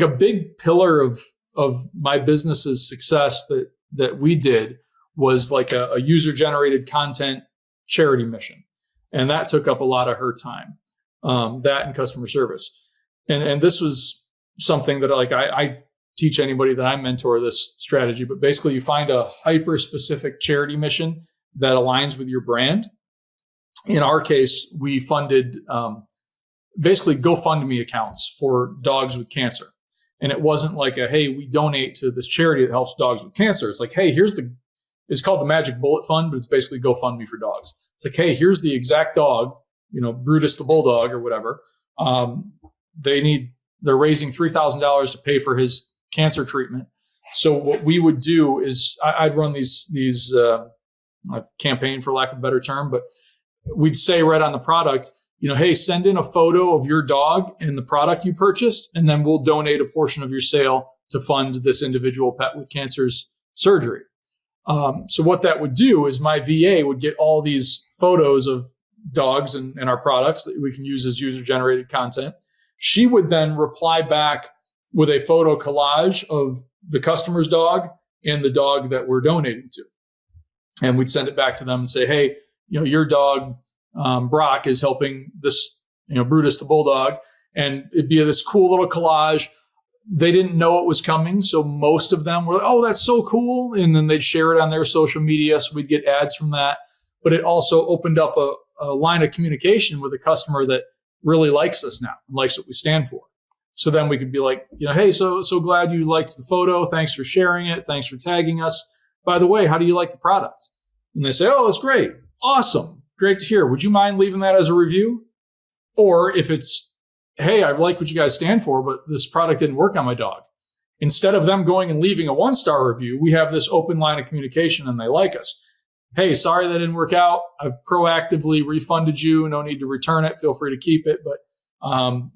a big pillar of my business's success that we did was like a user generated content charity mission. And that took up a lot of her time, that and customer service. And this was something that I teach anybody that I mentor this strategy, but basically you find a hyper specific charity mission that aligns with your brand. In our case, we funded basically GoFundMe accounts for dogs with cancer. And it wasn't like hey, we donate to this charity that helps dogs with cancer. It's like, hey, it's called the Magic Bullet Fund, but it's basically GoFundMe for dogs. It's like, hey, here's the exact dog, Brutus the bulldog or whatever. They're raising $3,000 to pay for his cancer treatment. So what we would do is I'd run these campaign, for lack of a better term, but we'd say right on the product, hey, send in a photo of your dog and the product you purchased, and then we'll donate a portion of your sale to fund this individual pet with cancer's surgery. So what that would do is my VA would get all these photos of dogs and our products that we can use as user-generated content. She would then reply back with a photo collage of the customer's dog and the dog that we're donating to. And we'd send it back to them and say, hey, your dog, Brock, is helping this, Brutus the bulldog. And it'd be this cool little collage. They didn't know it was coming. So most of them were like, oh, that's so cool. And then they'd share it on their social media. So we'd get ads from that. But it also opened up a line of communication with a customer that really likes us now and likes what we stand for. So then we could be like, hey, so glad you liked the photo. Thanks for sharing it. Thanks for tagging us. By the way, how do you like the product? And they say, oh, it's great. Awesome. Great to hear. Would you mind leaving that as a review? Or if it's, hey, I like what you guys stand for, but this product didn't work on my dog. Instead of them going and leaving a 1-star review, we have this open line of communication and they like us. Hey, sorry that didn't work out. I've proactively refunded you. No need to return it. Feel free to keep it. But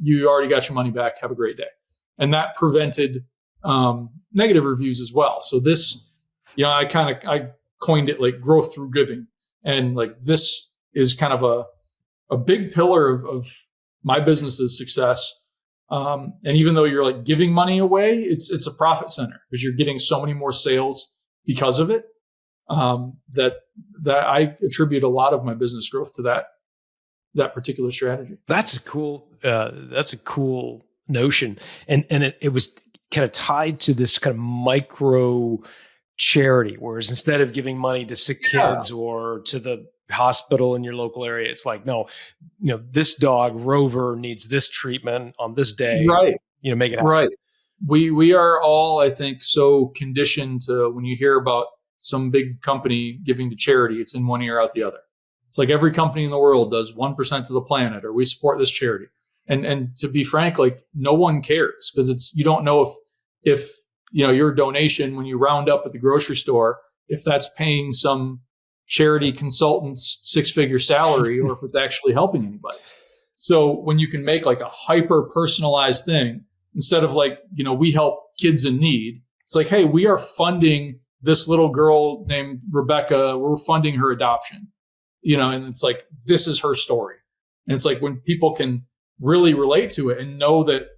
you already got your money back. Have a great day. And that prevented negative reviews as well. So this, I coined it like growth through giving. And like this is kind of a big pillar of my business's success. And even though you're like giving money away, it's a profit center because you're getting so many more sales because of it. That I attribute a lot of my business growth to that particular strategy. That's a cool notion. And it was kind of tied to this kind of micro charity, whereas instead of giving money to sick kids or to the hospital in your local area, it's like, no, this dog Rover needs this treatment on this day. Right. Make it happen. Right. We are all, I think, so conditioned to when you hear about some big company giving to charity, it's in one ear out the other. It's like every company in the world does 1% to the planet, or we support this charity. And to be frank, like no one cares because you don't know if your donation when you round up at the grocery store, if that's paying some charity consultant's 6-figure salary or if it's actually helping anybody. So when you can make like a hyper personalized thing, instead of like, we help kids in need, it's like, hey, we are funding this little girl named Rebecca, we're funding her adoption, and it's like, this is her story. And it's like when people can really relate to it and know that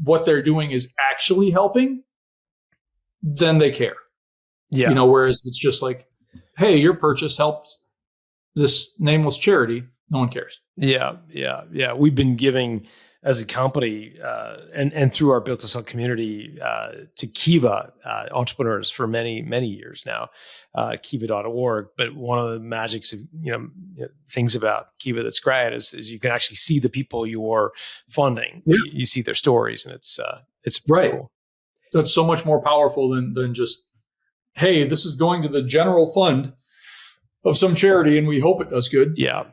what they're doing is actually helping, then they care. Yeah. Whereas it's just like, hey, your purchase helped this nameless charity. No one cares. Yeah. We've been giving as a company and through our Built to Sell community to Kiva entrepreneurs for many, many years now, kiva.org. But one of the magics of, things about Kiva that's great is you can actually see the people you're funding. Yeah. You see their stories and it's right. Cool. That's so much more powerful than just, hey, this is going to the general fund of some charity and we hope it does good. Yeah.